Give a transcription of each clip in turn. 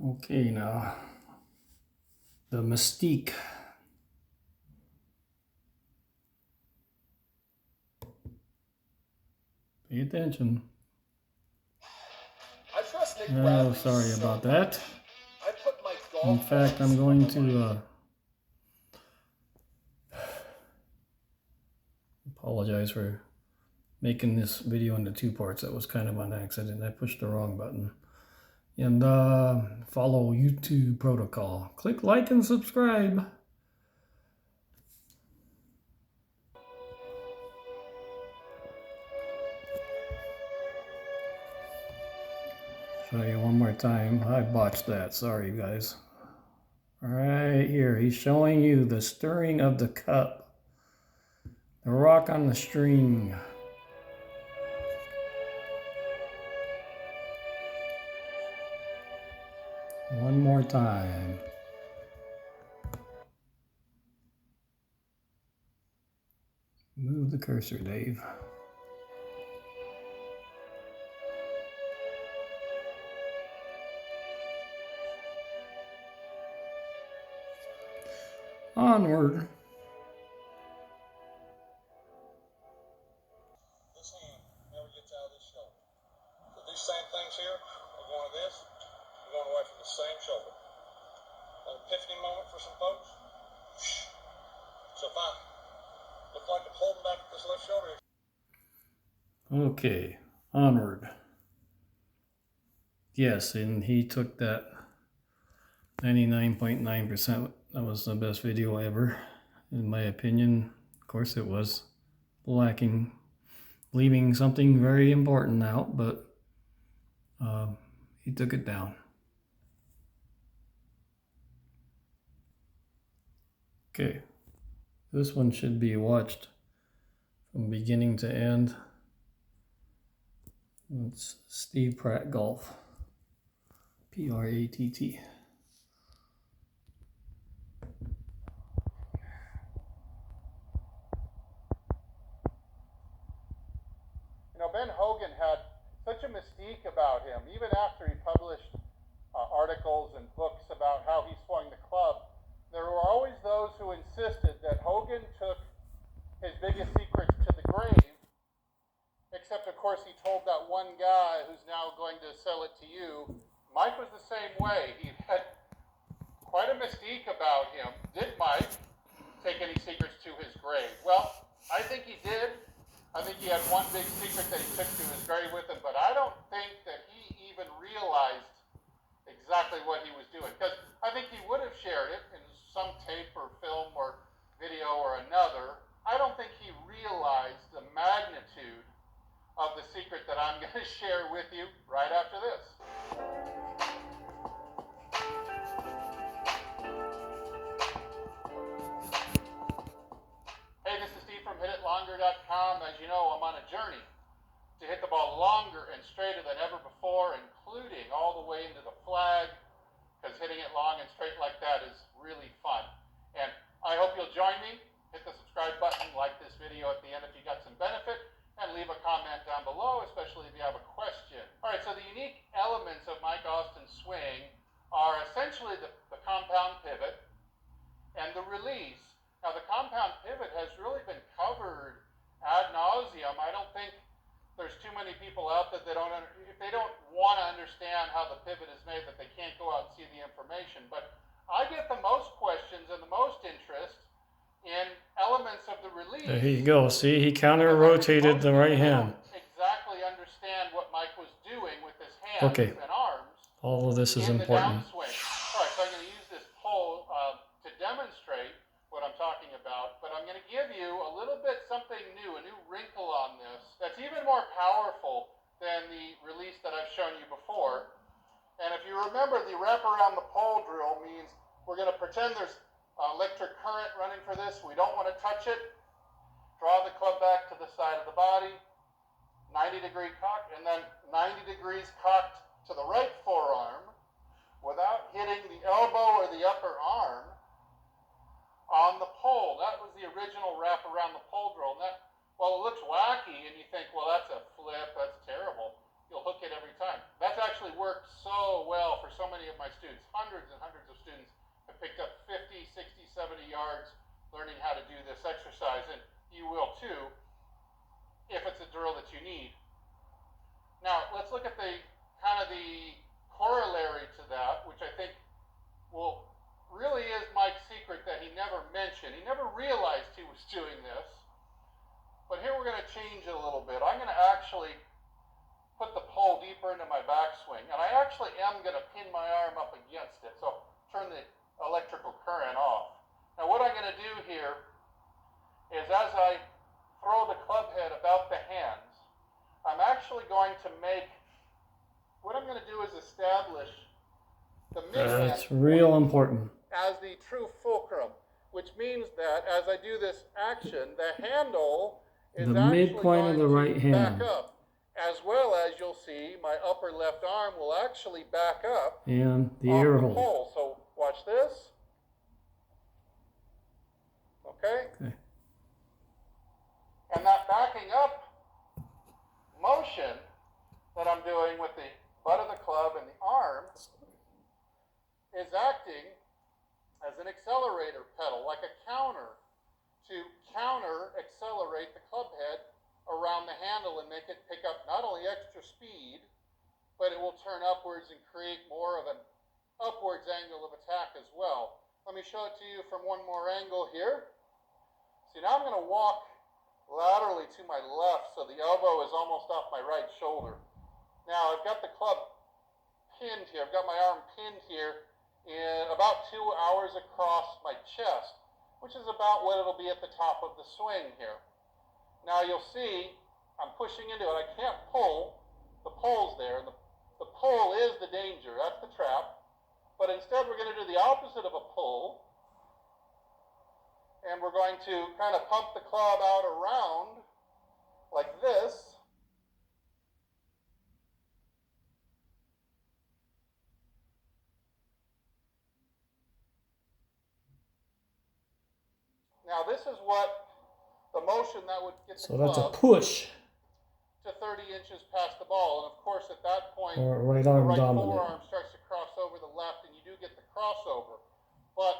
Okay, now the mystique. Pay attention. Oh, sorry about that. In fact, I'm going to apologize for making this video into two parts. That was kind of an accident. I pushed the wrong button. And follow YouTube protocol. Click like and subscribe. Show you one more time. I botched that. Sorry, guys. Right here, he's showing you the stirring of the cup. The rock on the string. One more time. Move the cursor, Dave. Onward. This hand never gets out of this shoulder. So these same things here are going to this, are going away from the same shoulder. An epiphany moment for some folks. So if I look like I'm holding back this left shoulder. Okay, onward. Yes, and he took that 99.9%. That was the best video ever, in my opinion. Of course, it was lacking, leaving something very important out, but he took it down. Okay, this one should be watched from beginning to end. It's Steve Pratt Golf, P-R-A-T-T. You know, Ben Hogan had such a mystique about him, even after he published articles and books about how he swung the club. There were always those who insisted that Hogan took his biggest secrets to the grave, except of course he told that one guy who's now going to sell it to you. Mike was the same way. He had quite a mystique about him. Did Mike take any secrets to his grave? Well, I think he did. I think he had one big secret that he took to his grave with him, but I don't think that he even realized exactly what he was doing, because I think he would have shared it in some tape or film or video or another. I don't think he realized the magnitude of the secret that I'm going to share with you right after this. Hey, this is Steve from HitItLonger.com. As you know, I'm on a journey to hit the ball longer and straighter than ever before, including all the way into the flag, because hitting it long and straight like that is really fun. And I hope you'll join me. Hit the subscribe button, like this video at the end if you got some benefit, and leave a comment down below, especially if you have a question. All right, so the unique elements of Mike Austin's swing are essentially the compound pivot and the release. Now, the compound pivot has really been covered ad nauseum. I don't think there's too many people out there that if they don't want to understand how the pivot is made, that they can't go out and see the information. But I get the most questions and the most interest in elements of the release. There you go. See, he counter-rotated the right hand. Exactly understand what Mike was doing with his hands and arms. All of this is important. All right, so I'm going to use this pole to demonstrate what I'm talking about, but I'm going to give you a little bit something new, a new wrinkle on this that's even more powerful than the release that I've shown you before. And if you remember, the wrap around the pole drill means we're going to pretend there's electric current running for this. We don't want to touch it. Draw the club back to the side of the body, 90-degree cock, and then 90 degrees cocked to the right forearm without hitting the elbow or the upper arm on the pole. That was the original wrap around the pole drill. And that, well, it looks wacky, and you think, well, that's a flip, that's terrible. You'll hook it every time. That's actually worked so so well for so many of my students. Hundreds and hundreds of students have picked up 50, 60, 70 yards learning how to do this exercise, and you will too if it's a drill that you need. Now, let's look at the kind of the corollary to that, which I think really is Mike's secret that he never mentioned. He never realized he was doing this. But here we're going to change it a little bit. I'm going to actually put the pole deeper into my backswing, and I actually am going to pin my arm up against it. So turn the electrical current off. Now what I'm going to do here is as I throw the club head about the hands, I'm actually going to what I'm going to do is establish the mid-hand That's real important. as the true fulcrum, which means that as I do this action, the handle is The actually midpoint of the right hand. back up, as well as you'll see my upper left arm will actually back up And the off air the hole. pole. So watch this. Okay? And that backing up motion that I'm doing with the butt of the club and the arm is acting as an accelerator pedal, like a counter, to counter accelerate the club head around the handle and make it pick up not only extra speed, but it will turn upwards and create more of an upwards angle of attack as well. Let me show it to you from one more angle here. See, now I'm going to walk laterally to my left so the elbow is almost off my right shoulder. Now I've got the club pinned here. I've got my arm pinned here in about 2 hours across my chest, which is about what it'll be at the top of the swing here. Now you'll see I'm pushing into it. I can't pull. The pole's there. And the pole is the danger. That's the trap. But instead we're going to do the opposite of a pull. And we're going to kind of pump the club out around like this. Now this is what the motion that would get the So that's a club push. to 30 inches past the ball. And of course at that point, Or right the arm right dominant. forearm starts to cross over the left, and you do get the crossover. But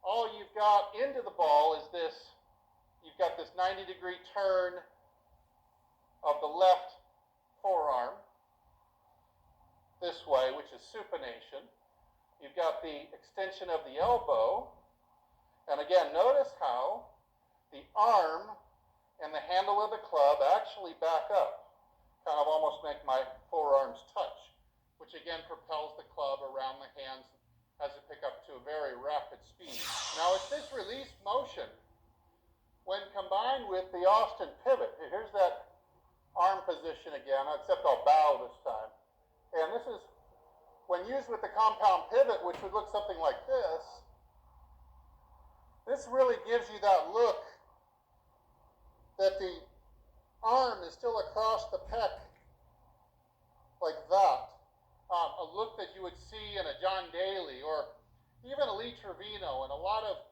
all you've got into the ball is this, you've got this 90-degree turn of the left forearm this way, which is supination. You've got the extension of the elbow. And again, notice how the arm and the handle of the club actually back up, kind of almost make my forearms touch, which again propels the club around the hands as it pick up to a very rapid speed. Now it's this release motion when combined with the Austin pivot. Here's that arm position again, except I'll bow this time. And this is, when used with the compound pivot, which would look something like this really gives you that look that the arm is still across the pec like that. A look that you would see in a John Daly or even a Lee Trevino and a lot of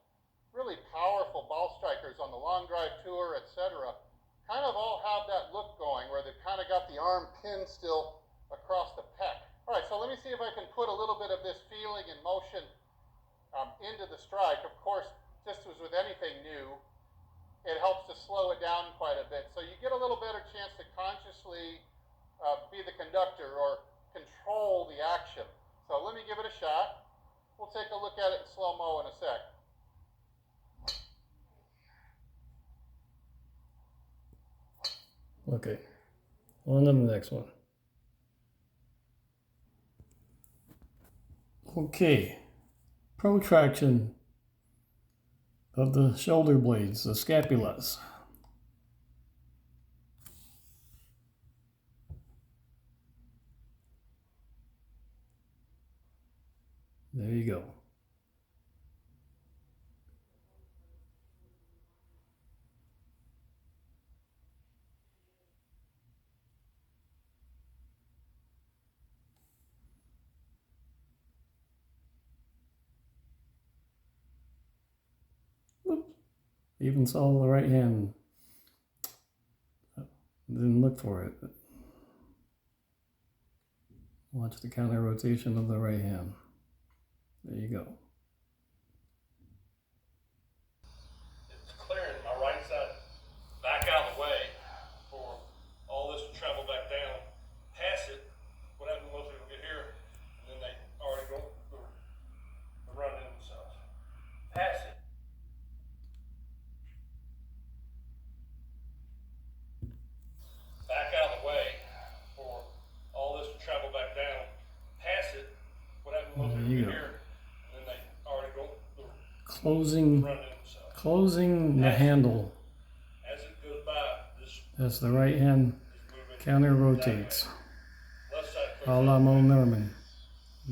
really powerful ball strikers on the long drive tour, etc. kind of all have that look going where they've kind of got the arm pinned still across the pec. All right, so let me see if I can put a little bit of this feeling and motion into the strike. Of course, just as with anything new, it helps to slow it down quite a bit. So you get a little better chance to consciously be the conductor or control the action. So let me give it a shot. We'll take a look at it in slow-mo in a sec. Okay, on to the next one. Okay, protraction of the shoulder blades, the scapulas. There you go. Even saw the right hand. Didn't look for it. Watch the counter rotation of the right hand. There you go. It's clearing my right side back out of the way for all this to travel back down, pass it. What happens most people get here, and then they already go run into themselves. Pass it. Back out of the way for all this to travel back down, pass it. What happens most people get here, and then they already go Closing run into themselves. Closing the handle As it goes by, this as the right hand counter rotates. left side A la Mo Norman.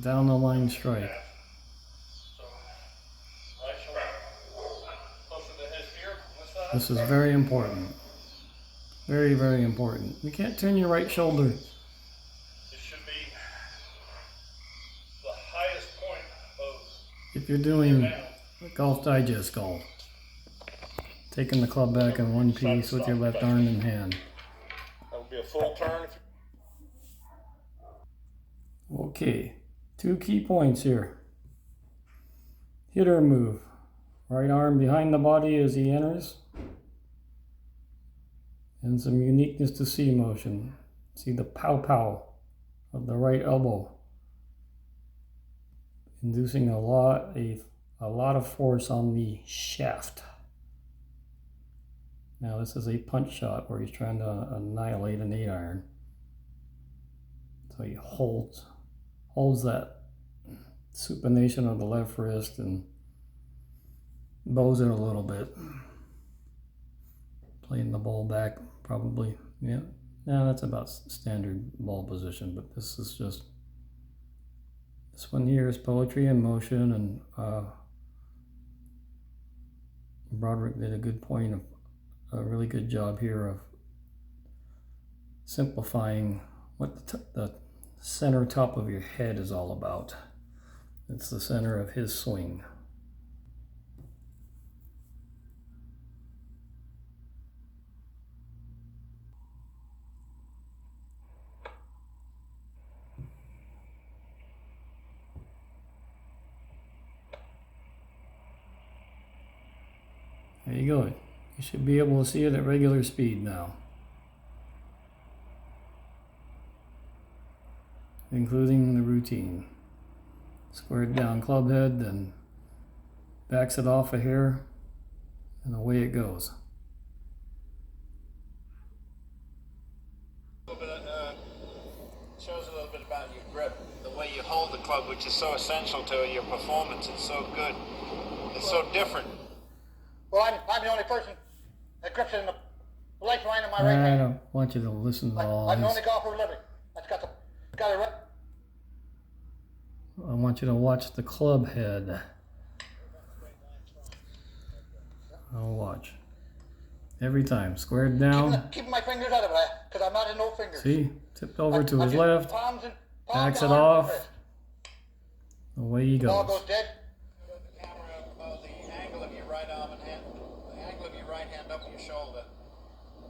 Down the line strike. So, right shoulder closer to his ear on this side. This is very important. Very, very important. You can't turn your right shoulder. It should be the highest point of If you're doing Golf Digest golf. Taking the club back in one piece with your left arm and hand. that would be a full turn. Okay, 2 key points here. Hitter move. Right arm behind the body as he enters. And some uniqueness to C motion. See the pow-pow of the right elbow. Inducing a lot of force on the shaft. Now this is a punch shot where he's trying to annihilate an 8-iron. So he holds that supination of the left wrist and bows it a little bit. Playing the ball back probably. Yeah, that's about standard ball position, but this is just, this one here is poetry in motion, and Broderick did a good point of a really good job here of simplifying what the center top of your head is all about. It's the center of his swing. There you go. You should be able to see it at regular speed now. Including the routine. Squared down club head, then backs it off a hair, and away it goes. Shows a little bit about your grip, the way you hold the club, which is so essential to your performance. It's so good. It's so different. Well, I'm the only person that grips it in the lifeline of my right hand. I don't want you to listen to all I'm the this. only golfer living that's got it right. I want you to watch the club head. I'll watch. Every time. Squared down. Keeping my fingers out of it, because I'm not in no fingers. See? Tipped over to his left. Palms Backs it down, off. wrist. Away he Ball goes. goes dead. The camera about the angle of your right arm and hand, the angle of your right hand up your shoulder.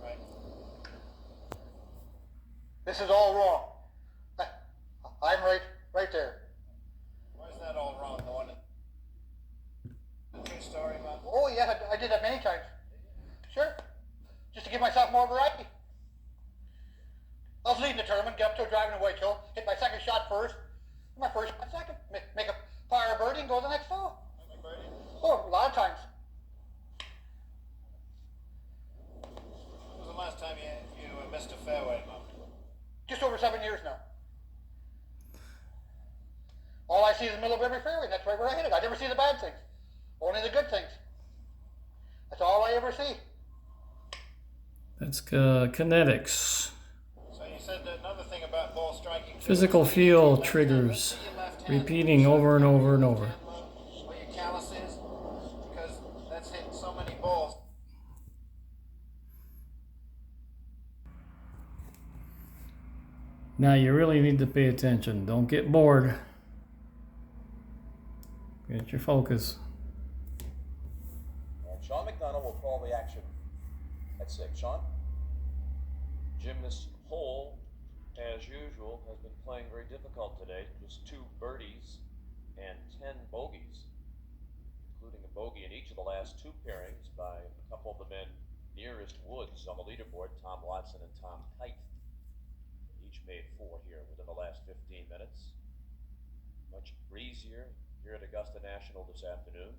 Right. This is all wrong. I'm right there. Why is that all wrong? The one the true story about. Oh yeah, I did that many times. Sure. Just to give myself more variety. I was leading the tournament, get up to a driving away hill, hit my second shot first, my first shot second, make a fire a birdie and go the next hole. Oh, a lot of times. When was the last time you missed a fairway, Mom? Just over 7 years now. All I see is the middle of every fairway, and that's right where I hit it. I never see the bad things, only the good things. That's all I ever see. That's Kinetics. So you said another thing about ball striking. Physical feel triggers. Repeating over and over and over. Where your callus is, because that's hitting so many balls. Now you really need to pay attention. Don't get bored. Get your focus. And Sean McDonough will call the action at 6. Sean? Jim, this hole as usual, has been playing very difficult today. Just 2 birdies and 10 bogeys, including a bogey in each of the last 2 pairings by a couple of the men nearest woods on the leaderboard, Tom Watson and Tom Kite. Each made 4 here within the last 15 minutes. Much breezier here at Augusta National this afternoon.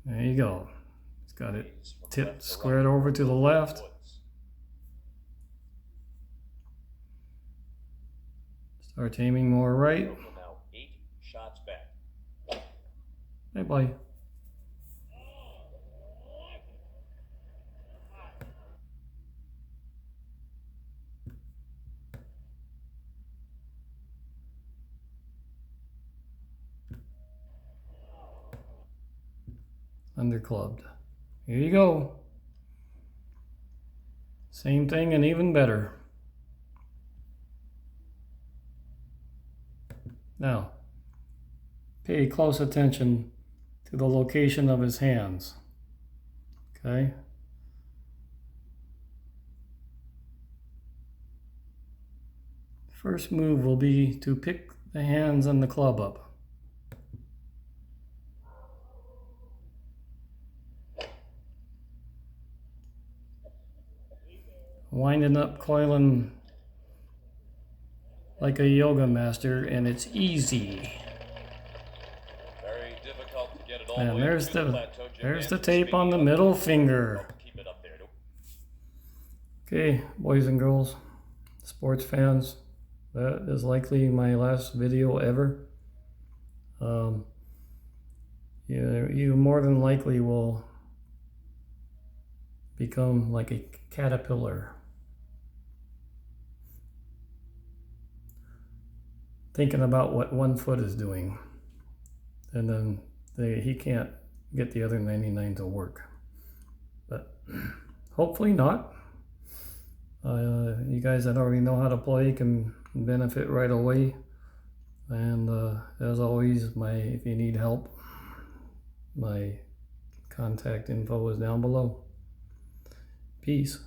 There you go. It's got it Breeze from tipped left to squared right over to the left. woods. Start aiming more right. Hogan now 8 shots back. Bye bye. Underclubbed. Here you go. Same thing and even better. Now, pay close attention to the location of his hands. Okay? First move will be to pick the hands and the club up. Winding up, coiling like a yoga master, and it's easy. Very difficult to get it all And the way there's through the plateau. Jim there's the Anderson tape speaking on the up. middle finger. Keep it up there. Okay, boys and girls, sports fans, that is likely my last video ever. You more than likely will become like a caterpillar, thinking about what one foot is doing, and then he can't get the other 99 to work. But hopefully not. You guys that already know how to play can benefit right away. And as always, if you need help, my contact info is down below. Peace.